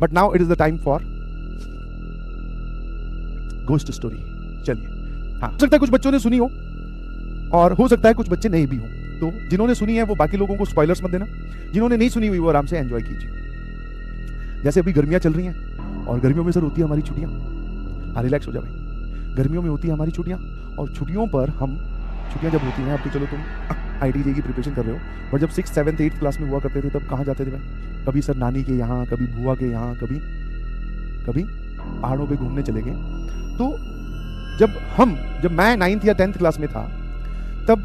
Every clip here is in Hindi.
But now it is the time for ghost story. चलिए, हाँ, हो सकता है कुछ बच्चों ने सुनी हो और हो सकता है कुछ बच्चे नहीं भी हो, तो जिन्होंने सुनी है वो बाकी लोगों को स्पॉयलर्स मत देना, जिन्होंने नहीं सुनी हुई वो आराम से एंजॉय कीजिए। जैसे अभी गर्मियां चल रही हैं और गर्मियों में सर होती है हमारी छुट्टियां। हाँ, रिलैक्स हो जा भाई, गर्मियों में होती है हमारी छुट्टियां और छुट्टियों पर हम, छुट्टियां जब होती हैं, अब तो चलो तुम IIT की प्रिपरेशन कर रहे हो, बट जब 6th 7th 8th क्लास में हुआ करते थे तब कहाँ जाते थे भाई? कभी सर नानी के यहाँ, कभी बुआ के यहाँ, कभी पहाड़ों पे घूमने चले गए। तो जब मैं 9th या 10th क्लास में था तब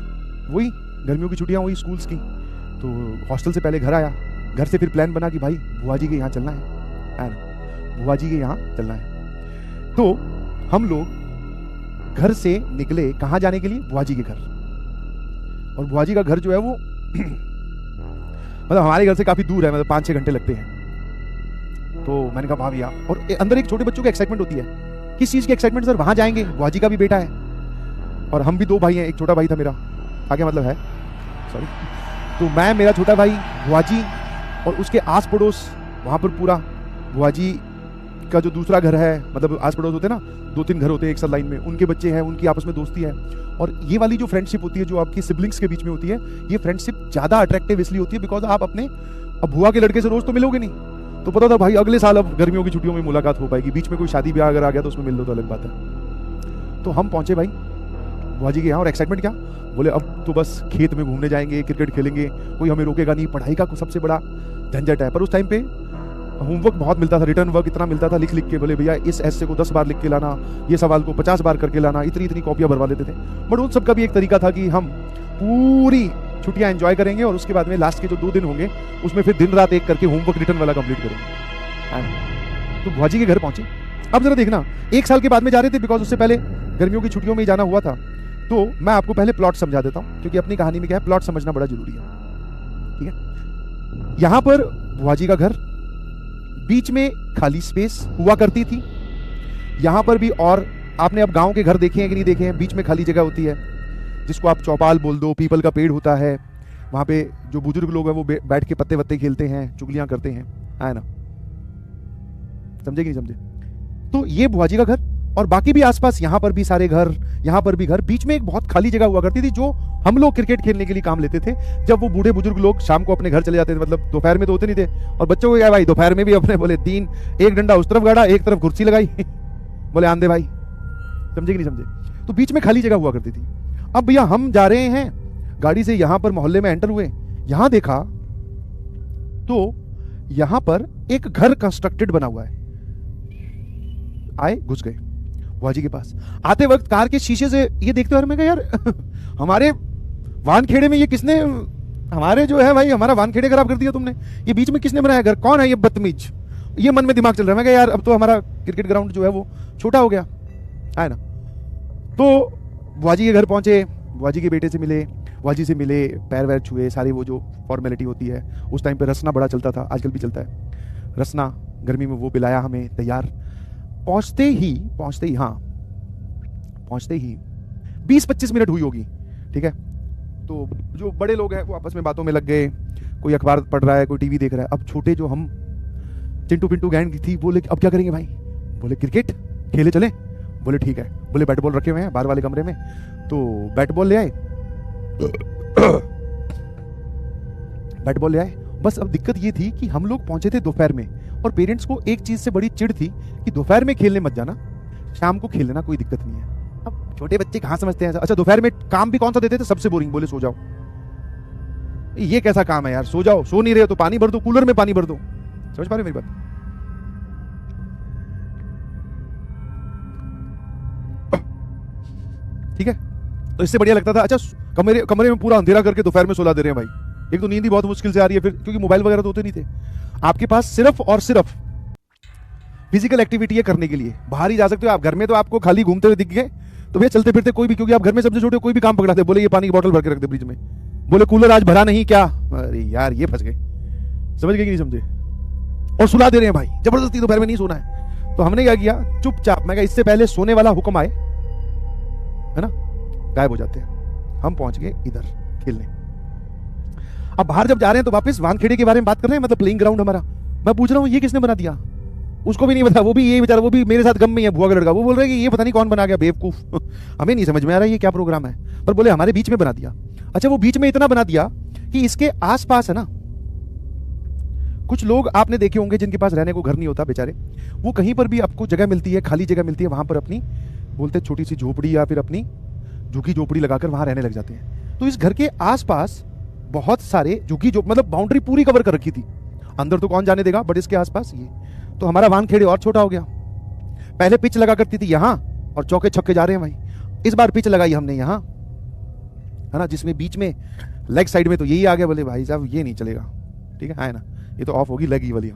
वही गर्मियों की छुट्टियां हुई स्कूल्स की, तो हॉस्टल से पहले घर आया, घर से फिर प्लान बना कि भाई बुआ जी के यहाँ चलना है ना, बुआ जी के यहाँ चलना है। तो हम लोग घर से निकले कहाँ जाने के लिए? बुआ जी के घर। और बुआ जी का घर जो है वो मतलब हमारे घर से काफी दूर है, मतलब 5-6 घंटे लगते हैं। तो मैंने कहा भैया, और अंदर एक छोटे बच्चों की एक्साइटमेंट होती है, किस चीज की एक्साइटमेंट? सर वहां जाएंगे, बुआ जी का भी बेटा है और हम भी 2 भाई हैं, एक छोटा भाई था मेरा, आगे मतलब है सॉरी, तो मैं, मेरा छोटा भाई, बुआ जी और उसके आस पड़ोस, वहां पर पूरा बुआ जी का जो दूसरा घर है, मतलब आस पड़ोस होते हैं ना, 2-3 घर होते हैं एक साथ लाइन में, उनके बच्चे हैं, उनकी आपस में दोस्ती है। और ये वाली जो फ्रेंडशिप होती है जो आपकी सिबलिंग्स के बीच में होती है, ये फ्रेंडशिप ज्यादा अट्रैक्टिव इसलिए होती है बिकॉज आप अपने, अब बुआ के लड़के से रोज तो मिलोगे नहीं, तो पता था भाई अगले साल अब गर्मियों की छुट्टियों में मुलाकात हो पाएगी, बीच में कोई शादी ब्याह अगर आ गया तो उसमें मिल लो तो अलग बात है। तो हम पहुंचे भाई बुआ जी के यहाँ, और एक्साइटमेंट क्या, बोले अब तो बस खेत में घूमने जाएंगे, क्रिकेट खेलेंगे, कोई हमें रोकेगा नहीं, पढ़ाई का सबसे बड़ा झंझट है। पर उस टाइम पे होमवर्क बहुत मिलता था, रिटर्न वर्क इतना मिलता था लिख लिख के, बोले भैया इस ऐसे को 10 बार लिख के लाना, ये सवाल को 50 बार करके लाना, इतनी कॉपियां भरवा लेते थे। बट उन सब का भी एक तरीका था कि हम पूरी छुट्टियां एंजॉय करेंगे और उसके बाद में लास्ट के जो 2 दिन होंगे उसमें फिर दिन रात एक करके होमवर्क रिटर्न वाला कंप्लीट करेंगे। तो बुआ जी के घर पहुंचे। अब जरा देखना, 1 साल के बाद में जा रहे थे बिकॉज उससे पहले गर्मियों की छुट्टियों में ही जाना हुआ था। तो मैं आपको पहले प्लॉट समझा देता हूं, क्योंकि अपनी कहानी में क्या है, प्लॉट समझना बड़ा जरूरी है, ठीक है। यहां पर बुआ जी का घर, बीच में खाली स्पेस हुआ करती थी। यहां पर भी, और आपने अब गांव के घर देखे हैं कि नहीं देखे हैं, बीच में खाली जगह होती है जिसको आप चौपाल बोल दो, पीपल का पेड़ होता है, वहां पे जो बुजुर्ग लोग हैं वो बैठ के पत्ते वत्ते खेलते हैं, चुगलियां करते हैं, है ना, समझे कि नहीं समझे? तो ये बुआ जी का घर, और बाकी भी आसपास यहां पर भी सारे घर, यहां पर भी घर, बीच में एक बहुत खाली जगह हुआ करती थी जो हम लोग क्रिकेट खेलने के लिए काम लेते थे। जब वो बूढ़े बुजुर्ग लोग शाम को अपने घर चले जाते थे, मतलब दोपहर में तो होते नहीं थे, और बच्चों को क्या भाई दोपहर में भी अपने बोले 3 एक डंडा उस तरफ गाड़ा, एक तरफ कुर्सी लगाई बोले आंदे भाई, समझे कि नहीं समझे? तो बीच में खाली जगह हुआ करती थी। अब भैया हम जा रहे हैं गाड़ी से, यहां पर मोहल्ले में एंटर हुए, यहां देखा तो यहां पर एक घर कंस्ट्रक्टेड बना हुआ है। आए, घुस गए बुआ जी के पास। आते वक्त कार के शीशे से ये देखते हुए मैं कहा यार हमारे वानखेड़े में ये किसने, हमारे जो है भाई हमारा वानखेड़े खराब कर दिया तुमने, ये बीच में किसने बनाया घर, कौन है ये बदतमीज? ये मन में दिमाग चल रहा है। मैं कहा यार अब तो हमारा क्रिकेट ग्राउंड जो है वो छोटा हो गया है ना। तो बुआ जी के घर पहुंचे, बुआ जी के बेटे से मिले, बुआ जी से मिले, पैर वैर छुए, सारी वो जो फॉर्मेलिटी होती है। उस टाइम पे रसना बड़ा चलता था, आजकल भी चलता है रसना, गर्मी में वो पिलाया हमें तैयार। पहुंचते ही 20-25 मिनट हुई होगी, ठीक है। तो जो बड़े लोग हैं वो आपस में बातों में लग गए, कोई अखबार पढ़ रहा है, कोई टीवी देख रहा है। अब छोटे जो हम चिंटू पिंटू गैंग थी, बोले अब क्या करेंगे भाई? बोले क्रिकेट खेले चले। बोले ठीक है। बोले बैट बॉल रखे हुए हैं बाहर वाले कमरे में, तो बैट बॉल ले आए बैट बॉल ले आए। बस अब दिक्कत ये थी कि हम लोग पहुंचे थे दोपहर में, और पेरेंट्स को एक चीज से बड़ी चिढ़ थी कि दोपहर में खेलने मत जाना, शाम को खेल लेना, कोई दिक्कत नहीं है। अब छोटे बच्चे कहां समझते हैं। अच्छा दोपहर में काम भी कौन सा देते थे? सबसे बोरिंग, बोले सो जाओ। ये कैसा काम है यार, सो जाओ, सो नहीं रहे हो तो पानी भर दो, कूलर में पानी भर दो। समझ पा रहे हो मेरी बात? ठीक है, तो इससे बढ़िया लगता था अच्छा कमरे में पूरा अंधेरा करके दोपहर में सुला दे रहे हैं भाई। एक तो नींद ही बहुत मुश्किल से आ रही है, फिर क्योंकि मोबाइल वगैरह तो होते नहीं थे आपके पास, सिर्फ और सिर्फ फिजिकल एक्टिविटी है करने के लिए। बाहर ही जा सकते हो आप, घर में तो आपको खाली घूमते हुए दिख गए तो भैया चलते फिरते कोई भी, क्योंकि आप घर में सबसे छोटे कोई भी काम पकड़ाते, बोले ये पानी की बोतल भर के रख दे फ्रिज में, बोले कूलर आज भरा नहीं क्या, अरे यार ये फंस गए। समझ गए कि नहीं समझे? और सुला दे रहे हैं भाई जबरदस्ती, दोपहर में नहीं सोना है। तो हमने क्या किया, चुपचाप, मैं कहा इससे पहले सोने वाला हुक्म आए, है ना, गायब हो जाते हैं। हम पहुंच गए इधर खेलने। अब बाहर जब जा रहे हैं तो वापस वानखेड़े के बारे में बात कर रहे हैं, मतलब प्लेइंग ग्राउंड हमारा। मैं पूछ रहा हूं ये किसने बना दिया? उसको भी नहीं पता, वो भी ये बेचारा, वो भी मेरे साथ गम में है, भुआ का लड़का। वो बोल रहा है कि ये पता नहीं कौन बना गया बेवकूफ हमें नहीं समझ में आ रहा है ये क्या प्रोग्राम है, पर बोले हमारे बीच में बना दिया। अच्छा, वो बीच में इतना बना दिया कि इसके आसपास है ना, कुछ लोग आपने देखे होंगे जिनके पास रहने को घर नहीं होता बेचारे, वो कहीं पर भी आपको जगह मिलती है, खाली जगह मिलती है, वहां पर अपनी बोलते छोटी सी झोपड़ी या फिर अपनी झुकी झोपड़ी लगाकर वहां रहने लग जाते हैं। तो इस घर के आसपास बहुत सारे झुकी जो मतलब बाउंड्री पूरी कवर कर रखी थी, अंदर तो कौन जाने देगा, बट इसके आसपास ये। तो हमारा वानखेड़े और छोटा हो गया। पहले पिच लगा करती थी यहां और चौके छक्के जा रहे हैं भाई। इस बार पिच लगाई हमने यहां, है ना, जिसमें बीच में लेग साइड में तो यही आ गया। बोले भाई साहब ये नहीं चलेगा, ठीक है ना, ये तो ऑफ होगी लेग ही वाली।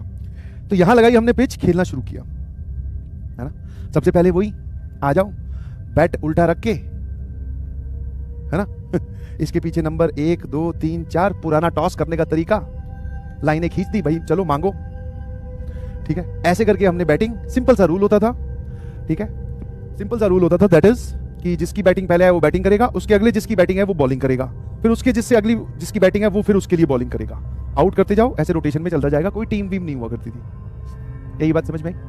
तो यहां लगाई हमने पिच, खेलना शुरू किया, है ना। सबसे पहले वही आ जाओ, बैट उल्टा रख के, है ना इसके पीछे नंबर 1 2 3 4 पुराना टॉस करने का तरीका, लाइनें खींच दी भाई, चलो मांगो, ठीक है। ऐसे करके हमने बैटिंग, सिंपल सा रूल होता था, ठीक है, सिंपल सा रूल होता था, दैट इज कि जिसकी बैटिंग पहले है वो बैटिंग करेगा, उसके अगले जिसकी बैटिंग है वो बॉलिंग करेगा, फिर उसके जिससे अगली जिसकी बैटिंग है वो फिर उसके लिए बॉलिंग करेगा, आउट करते जाओ, ऐसे रोटेशन में चलता जाएगा। कोई टीम वीम नहीं हुआ करती थी। यही बात समझ में आई?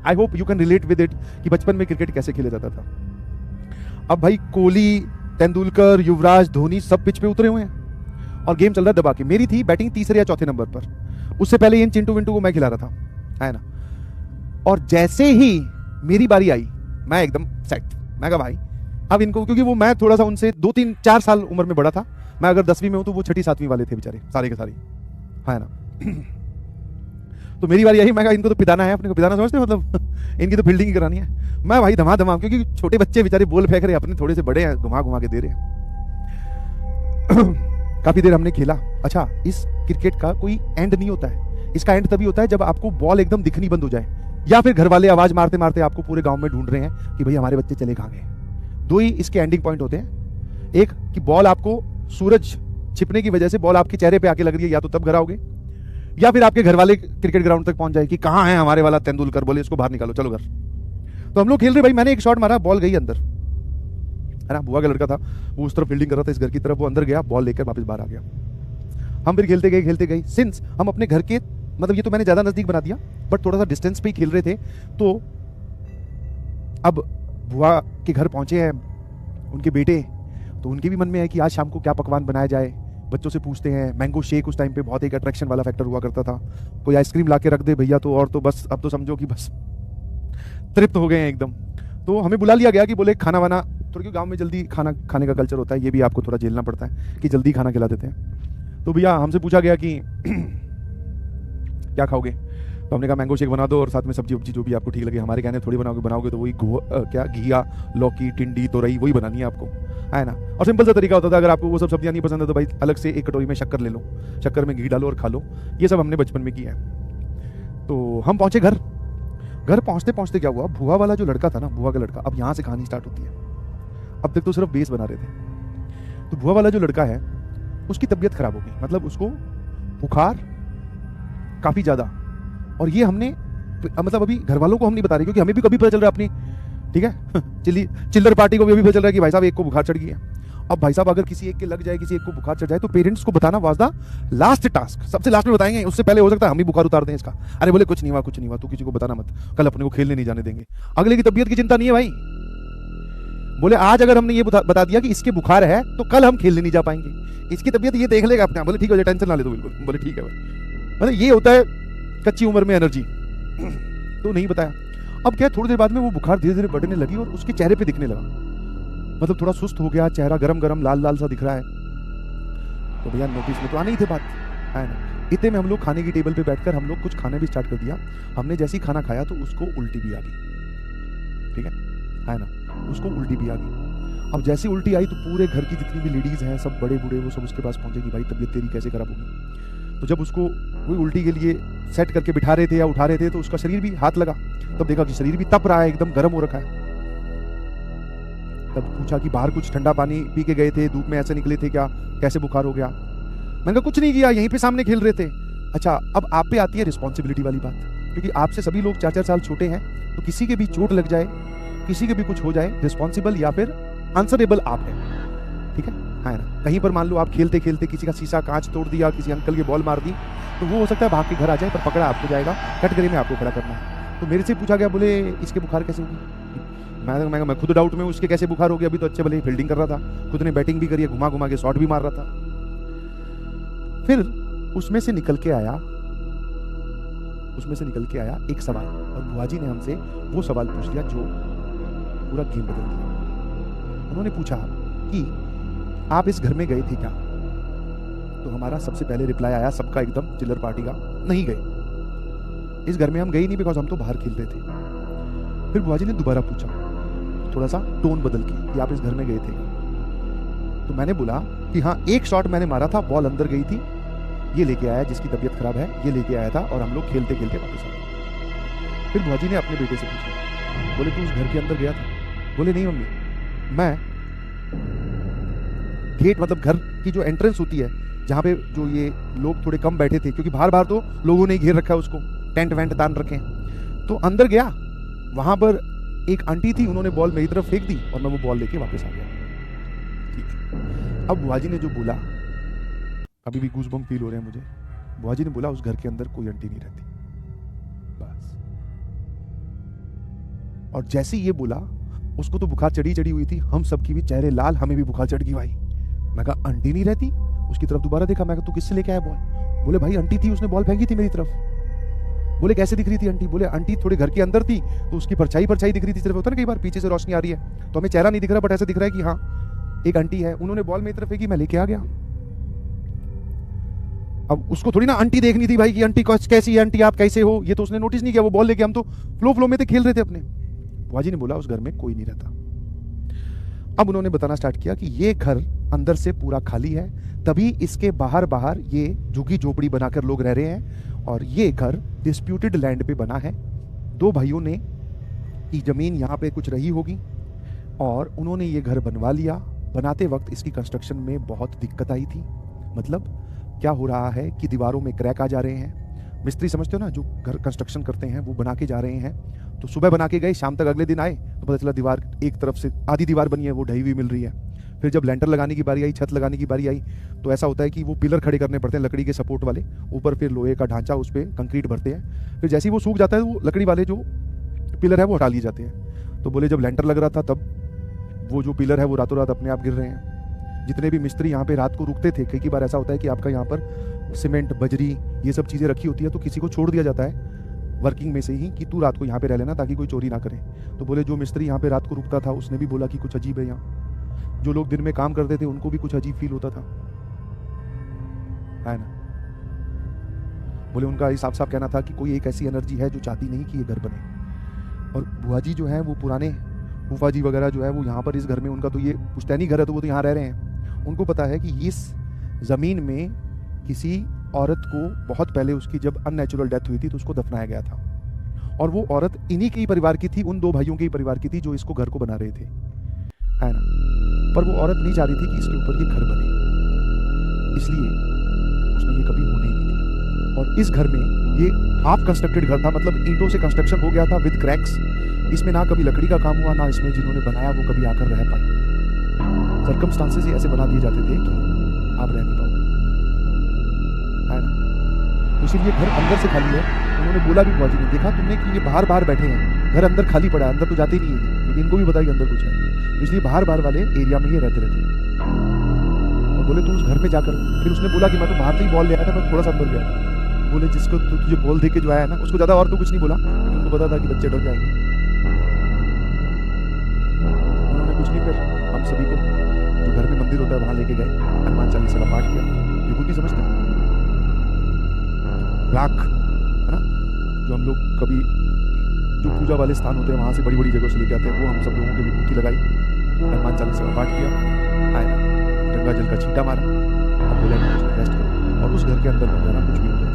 I hope you can relate with it कि बचपन में क्रिकेट कैसे खेला जाता था। अब भाई कोहली, तेंदुलकर, युवराज, धोनी सब पिच पे उतरे हुए हैं और गेम चल रहा है दबा के। मेरी थी बैटिंग तीसरे या चौथे नंबर पर, उससे पहले इन चिंटू विंटू को मैं खिला रहा था, है ना। और जैसे ही मेरी बारी आई, मैं एकदम सेट, मैं कहा भाई अब इनको, क्योंकि वो मैं थोड़ा सा उनसे 2 3 4 साल उम्र में बड़ा था, मैं अगर 10वीं में हूं तो वो 6ठी 7वीं वाले थे बेचारे, सारे के सारे, है ना तो मेरी बारी आई, मैं कहा इनको तो पिदाना है, अपने को पिदाना समझते मतलब इनकी तो फील्डिंग ही करानी है। मैं भाई धमाधम, क्योंकि छोटे बच्चे बेचारे बॉल फेंक रहे, अपने थोड़े से बड़े हैं, घुमा घुमा के दे रहे हैं काफी देर हमने खेला। अच्छा, इस क्रिकेट का कोई एंड नहीं होता है, इसका एंड तभी होता है जब आपको बॉल एकदम दिखनी बंद हो जाए, या फिर घर वाले आवाज मारते मारते आपको पूरे गांव में ढूंढ रहे हैं कि भाई हमारे बच्चे चले कहां गए। दो ही इसके एंडिंग पॉइंट होते हैं, एक कि बॉल आपको सूरज छिपने की वजह से बॉल आपके चेहरे पे आके लग रही है, या तो तब घर आओगे, या फिर आपके घर वाले क्रिकेट ग्राउंड तक पहुंच जाए कि कहां है हमारे वाला तेंदुलकर, बोले इसको बाहर निकालो, चलो घर। तो हम लोग खेल रहे भाई, मैंने एक शॉट मारा, बॉल गई अंदर, है ना, बुआ का लड़का था वो उस तरफ फील्डिंग कर रहा था, इस घर की तरफ, वो अंदर गया, बॉल लेकर वापस बाहर आ गया। हम फिर खेलते गए, सिंस हम अपने घर के, मतलब ये तो मैंने ज्यादा नजदीक बना दिया, बट थोड़ा सा डिस्टेंस पे ही खेल रहे थे। तो अब बुआ के घर पहुंचे हैं उनके बेटे, तो उनके भी मन में है कि आज शाम को क्या पकवान बनाया जाए। बच्चों से पूछते हैं, मैंगो शेक उस टाइम पे बहुत एक अट्रैक्शन वाला फैक्टर हुआ करता था, कोई आइसक्रीम ला के रख दे भैया तो, और तो बस अब तो समझो कि बस तृप्त हो गए हैं एकदम। तो हमें बुला लिया गया कि बोले खाना वाना, थोड़ा क्यों गांव में जल्दी खाना खाने का कल्चर होता है, ये भी आपको थोड़ा झेलना पड़ता है कि जल्दी खाना खिला देते हैं। तो भैया हमसे पूछा गया कि क्या खाओगे, तो हमने कहा मैंगो शेक बना दो और साथ में सब्जी वब्जी जो भी आपको ठीक लगे। हमारे कहने थोड़ी बनाओगे तो वही क्या घिया, लौकी, टिंडी, तोरई वही बनानी है आपको, है ना। और सिंपल सा तरीका होता था, अगर आपको वो सब सब्जियां नहीं पसंद है तो भाई अलग से एक कटोरी में शक्कर ले लो, शक्कर में घी डालो और खा लो। ये सब हमने बचपन में किया है। तो हम पहुंचे घर पहुंचते पहुंचते क्या हुआ, भुआ वाला जो लड़का था ना, भुआ का लड़का, अब यहां से कहानी स्टार्ट होती है। अब तक तो सिर्फ बेस बना रहे थे। तो भुआ वाला जो लड़का है उसकी तबीयत खराब हो गई, मतलब उसको बुखार काफी ज्यादा, और ये हमने मतलब अभी घर वालों को हम नहीं बता रहे, क्योंकि हमें भी कभी पता चल रहा है अपनी, ठीक है चिल्लर पार्टी को भी अभी पता चल रहा है कि भाई साहब एक को बुखार चढ़ गई है। अब भाई साहब अगर किसी एक के लग जाए, किसी एक को बुखार चढ़ जाए, तो पेरेंट्स को बताना वाज द लास्ट टास्क, सबसे लास्ट में बताएंगे, उससे पहले हो सकता है हम ही बुखार उतार दें इसका। अरे बोले कुछ नहीं हुआ, तू किसी को बताना मत, कल अपने को खेलने नहीं जाने देंगे। अगले की तबीयत की चिंता नहीं है भाई, बोले आज अगर हमने ये बता दिया कि इसके बुखार है तो कल हम खेलने नहीं जा पाएंगे, इसकी तबीयत ये देख लेगा अपने। बोले ठीक है, टेंशन ना ले दो बिल्कुल। बोले ठीक है भाई, मतलब ये होता है कच्ची उम्र में एनर्जी। तो नहीं बताया। अब क्या, थोड़ी देर बाद में वो बुखार धीरे धीरे बढ़ने लगी और उसके चेहरे पे दिखने लगा, मतलब थोड़ा सुस्त हो गया, चेहरा गरम गरम लाल लाल सा दिख रहा है। तो भैया नोटिस में तो आनी ही थे बात, है ना। इतने में हम लोग खाने की टेबल पे बैठकर हम लोग कुछ खाना भी स्टार्ट कर दिया। हमने जैसे ही खाना खाया तो उसको उल्टी भी आ गई, ठीक है ना, उसको उल्टी भी आ गई। अब जैसे उल्टी आई तो पूरे घर की जितनी भी लेडीज हैं, सब बड़े बूढ़े, वो सब उसके पास पहुंचे कि भाई तबीयत तेरी कैसे खराब होगी। तो जब उसको वही उल्टी के लिए सेट करके बिठा रहे थे या उठा रहे थे, तो उसका शरीर भी हाथ लगा, तब देखा कि शरीर भी तप रहा है, एकदम गर्म हो रखा है। तब पूछा कि बाहर कुछ ठंडा पानी पी के गए थे, धूप में ऐसे निकले थे क्या, कैसे बुखार हो गया। मैंने कहा कुछ नहीं किया, यहीं पे सामने खेल रहे थे। अच्छा, अब आप पे आती है रिस्पॉन्सिबिलिटी वाली बात, क्योंकि आपसे सभी लोग 4-4 साल छोटे हैं, तो किसी के भी चोट लग जाए, किसी के भी कुछ हो जाए, रिस्पॉन्सिबल या फिर आंसरेबल आप है, ठीक है ना। कहीं पर मान लो आप खेलते खेलते किसी का शीशा कांच तोड़ दिया, किसी अंकल की बॉल मार दी, तो वो हो सकता है भाग के घर आ जाए, पर पकड़ा आपको जाएगा, कटघरे में आपको खड़ा करना है। तो मेरे से पूछा गया, बोले इसके बुखार कैसे होगी? मैं खुद डाउट में, उसके कैसे बुखार हो गया? अभी तो अच्छे भले फील्डिंग कर रहा था, खुद ने बैटिंग भी करी है, घुमा घुमा के शॉट भी मार रहा था। फिर उसमें से निकल के आया एक सवाल, और बुआजी ने हमसे वो सवाल पूछ लिया जो पूरा गेम बदल दिया। उन्होंने पूछा कि आप इस घर में गए थे क्या? तो हमारा सबसे पहले रिप्लाई आया सबका एकदम चिल्लर पार्टी का, नहीं गए। इस घर में हम गए नहीं, बिकॉज हम तो बाहर खेल रहे थे। फिर बुआजी ने दोबारा पूछा, थोड़ा सा टोन बदल के, कि आप इस घर में गए थे? तो मैंने बोला कि हाँ, एक शॉट मैंने मारा था, बॉल अंदर गई थी, ये लेके आया जिसकी तबीयत खराब है, ये लेके आया था, और हम लोग खेलते खेलते वापस आ गए। फिर बुआजी ने अपने बेटे से पूछा, बोले तू उस घर के अंदर गया था? बोले नहीं मम्मी, मैं गेट, मतलब घर की जो एंट्रेंस होती है, जहाँ पे जो ये लोग थोड़े कम बैठे थे, क्योंकि बाहर बाहर तो लोगों ने घेर रखा है उसको, टेंट वेंट तान रखे हैं, तो अंदर गया, वहां पर एक आंटी थी, उन्होंने बॉल मेरी तरफ फेंक दी और मैं वो बॉल लेके वापस आ गया। ठीक है, अब बुआजी ने जो बोला, अभी भी गूज़बम्प फील हो रहे हैं मुझे। बुआजी ने बोला उस घर के अंदर कोई आंटी नहीं रहती, बस। और जैसे ये बोला, उसको तो बुखार चढ़ी हुई थी, हम सबकी भी चेहरे लाल, हमें भी बुखार चढ़ गई भाई। मैं कहा आंटी नहीं रहती? उसकी तरफ दोबारा देखा, मैं कहा तू किससे लेके आया बॉल? बोले भाई आंटी थी, उसने बॉल फेंकी थी मेरी तरफ। बोले कैसे दिख रही थी आंटी? बोले आंटी थोड़े घर के अंदर थी, तो उसकी परछाई दिख रही थी, सिर्फ होता है ना कई बार पीछे से रोशनी आ रही है तो हमें चेहरा नहीं दिख रहा, बट ऐसा दिख रहा है कि हाँ एक आंटी है, उन्होंने बॉल मेरी तरफ फेंकी, मैं लेके आ गया। अब उसको थोड़ी ना आंटी देखनी थी भाई कि आंटी कैसी है, आंटी आप कैसे हो, ये तो उसने नोटिस नहीं किया, वो बॉल लेके, हम तो फ्लो में थे, खेल रहे थे अपने। बुआजी ने बोला उस घर में कोई नहीं रहता। अब उन्होंने बताना स्टार्ट किया कि ये घर अंदर से पूरा खाली है, तभी इसके बाहर ये झुग्गी झोपड़ी बनाकर लोग रह रहे हैं, और ये घर डिस्प्यूटेड लैंड पे बना है। दो भाइयों ने की जमीन यहाँ पे कुछ रही होगी और उन्होंने ये घर बनवा लिया। बनाते वक्त इसकी कंस्ट्रक्शन में बहुत दिक्कत आई थी। मतलब क्या हो रहा है कि दीवारों में क्रैक आ जा रहे हैं। मिस्त्री समझते हो ना, जो घर कंस्ट्रक्शन करते हैं वो बना के जा रहे हैं, तो सुबह बना के गए, शाम तक अगले दिन आए तो पता चला दीवार एक तरफ से आधी दीवार बनी है वो ढही हुई मिल रही है। फिर जब लेंटर लगाने की बारी आई, छत लगाने की बारी आई, तो ऐसा होता है कि वो पिलर खड़े करने पड़ते हैं लकड़ी के सपोर्ट वाले, ऊपर फिर लोहे का ढांचा, उस पर कंक्रीट भरते हैं। फिर जैसे ही वो सूख जाता है, वो लकड़ी वाले जो पिलर है वो हटा लिए जाते हैं। तो बोले जब लेंटर लग रहा था तब वो जो पिलर है वो रातों रात अपने आप गिर रहे हैं। जितने भी मिस्त्री यहाँ पे रात को रुकते थे, कई बार ऐसा होता है कि आपका यहाँ पर सीमेंट, बजरी, ये सब चीज़ें रखी होती है, तो किसी को छोड़ दिया जाता है वर्किंग में से ही कि तू रात को यहाँ पे रह लेना ताकि कोई चोरी ना करे। तो बोले जो मिस्त्री यहाँ पे रात को रुकता था उसने भी बोला कि कुछ अजीब है यहाँ। जो लोग दिन में काम करते थे उनको भी कुछ अजीब फील होता था, है ना। बोले उनका साफ साफ कहना था कि कोई एक ऐसी एनर्जी है जो चाहती नहीं कि ये घर बने। और बुआ जी जो है वो पुराने फूफा जी वगैरह जो है वो यहाँ पर इस घर में, उनका तो ये पुश्तैनी घर है तो वो तो यहाँ रह रहे हैं। उनको पता है कि इस ज़मीन में किसी औरत को बहुत पहले उसकी जब अननेचुरल डेथ हुई थी तो उसको दफनाया गया था, और वो औरत इन्हीं के ही परिवार की थी, उन दो भाइयों के ही परिवार की थी जो इसको घर को बना रहे थे, है ना। पर वो औरत नहीं चाह रही थी कि इसके ऊपर ये घर बने, इसलिए उसने ये कभी होने ही नहीं दिया। और इस घर में ये हाफ कंस्ट्रक्टेड घर था, मतलब ईंटों से कंस्ट्रक्शन हो गया था विद क्रैक्स। इसमें ना कभी लकड़ी का काम हुआ, ना इसमें जिन्होंने बनाया वो कभी आकर रह पाए। सर्कमस्टांसेस ऐसे बना दिए जाते थे कि आप रह नहीं पाओगे, है ना। तो इसीलिए घर अंदर से खाली है। उन्होंने बोला भी, बुआ जी ने देखा तुमने कि ये बाहर बाहर बैठे हैं, घर अंदर खाली पड़ा है, अंदर तो जाते ही नहीं है, क्योंकि इनको भी पता है कि अंदर कुछ है, तो इसलिए बाहर बाहर वाले एरिया में ये रहते हैं। और बोले तू उस घर में जाकर, फिर उसने बोला कि मैं तो बाहर से ही बॉल ले आया था, मैं थोड़ा सा अंदर गया था। बोले जिसको तुझे बॉल दे के जो आया ना, उसको ज़्यादा और तो कुछ नहीं बोला, क्योंकि उनको पता था कि बच्चे डर जाएंगे। उन्होंने कुछ नहीं, फिर हम सभी को जो घर में मंदिर होता है वहाँ लेके गए, हनुमान चालीसा का पाठ किया। विभूति समझते हैं, राख, है ना, जो हम लोग कभी जो पूजा वाले स्थान होते हैं वहाँ से बड़ी बड़ी जगहों से लेके आते हैं, वो हम सब लोगों की विभूति लगाई, हनुमान चालीसा का पाठ किया, आए ना, गंगा जल का छींटा मारा। अब बोले कुछ रेस्ट करो और उस घर के अंदर मत जाना, कुछ भी हो जाए।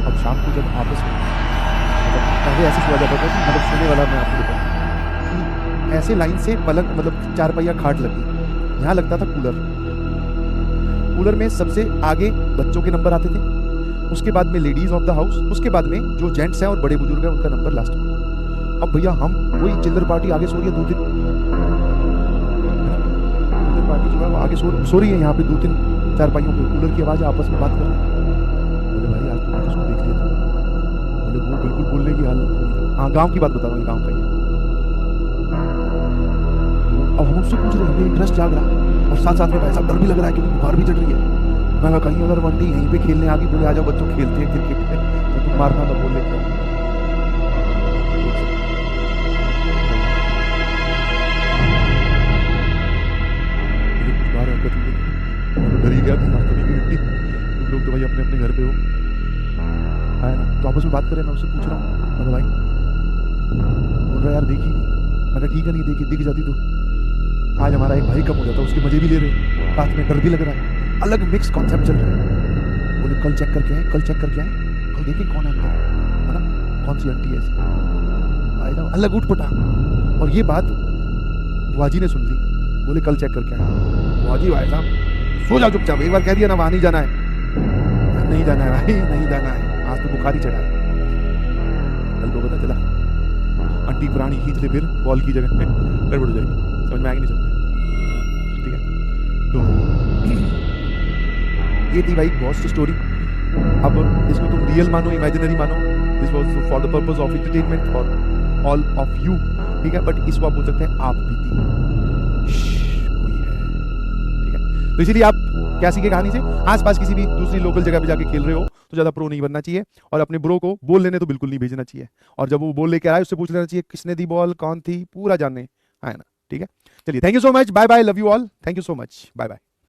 अब शाम को जब आपस में, मतलब पहले ऐसे सोया जाता था कि, मतलब सोने वाला मैं आपको बताऊँ कि ऐसे लाइन से पलंग, मतलब 4 पहिया खाट लगी, यहाँ लगता था कूलर। कूलर में सबसे आगे बच्चों के नंबर आते थे, उसके बाद में लेडीज ऑफ द हाउस, उसके बाद में जो जेंट्स हैं और बड़े बुजुर्ग हैं उनका नंबर लास्ट में। अब भैया हम वही चिल्लर पार्टी आगे सो रही है, 2-3 चिल्लर पार्टी जो है वो आगे सो रही है, यहाँ पे 2-3 4 पहियों पे कूलर की आवाज़, आपस में बात कर रहे हैं। बोले भाई आज तुमने किसको देख लिया था? बोले वो बिल्कुल बोल रहे पूछने की हालत नहीं था। हाँ गांव की बात बता रहा हूँ, गांव का ही है। अब हम उससे पूछ रहे हैं, हमें इंटरेस्ट जाग रहा और साथ साथ में भाई साहब डर भी लग रहा है क्योंकि बुखार भी चढ़ रही है। मैं कहा कहीं अगर वनडे यहीं पे खेलने आ गई, बोले आ जाओ बच्चों खेलते हैं क्रिकेट पे, तो तुम मारना था, बोल लेके आओ। बाहर हरकत हुई, मैं डर ही गया कि यहाँ तो नहीं गई, तुम लोग तो भाई अपने अपने घर पे हो, है ना। तो आपस में बात करें, मैं उससे पूछ रहा हूँ, मैं भाई बोल रहा यार देखी नहीं। मैं कहा ठीक है नहीं देखी, दिख जाती तो आज हमारा एक भाई कम हो जाता, उसके मजे भी ले रहे, साथ में डर भी लग रहा है, अलग मिक्स कॉन्सेप्ट चल रहा है। बोले कल चेक करके आए, कल चेक करके आए, कल देखें कौन है अंदर, है ना, कौन सी आंटी है ऐसी। भाई साहब अलग उठ पटा। और ये बात बुआजी ने सुन ली, बोले कल चेक करके आए। बुआजी भाई साहब सो जाओ चुपचाप, एक बार कह दिया ना वहां नहीं जाना है, नहीं जाना है भाई, नहीं जाना है, आज तो बुखार ही चढ़ा है। कल को पता चला आंटी प्राणी खींच ले फिर बॉल की जगह पे, गड़बड़ हो जाएगी, समझ में आएगी नहीं समझ में, ठीक है। तो ये थी भाई गॉस्ट स्टोरी। अब इसको तुम रियल मानो इमेजिनरी मानो, this was for the purpose of entertainment for all of you, ठीक है। बट इसको आप बोल सकते हैं आप बीती कोई है, ठीक है। तो इसीलिए आप क्या सीखे कहानी से, आसपास किसी भी दूसरी लोकल जगह पे जाके खेल रहे हो तो ज्यादा प्रो नहीं बनना चाहिए, और अपने ब्रो को बोल लेने तो बिल्कुल नहीं भेजना चाहिए, और जब वो बोल लेके आए उससे पूछ लेना चाहिए किसने दी बॉल, कौन थी, पूरा जानने, है ना, ठीक है। चलिए thank you so much, bye bye, love you all, thank you so much, bye bye.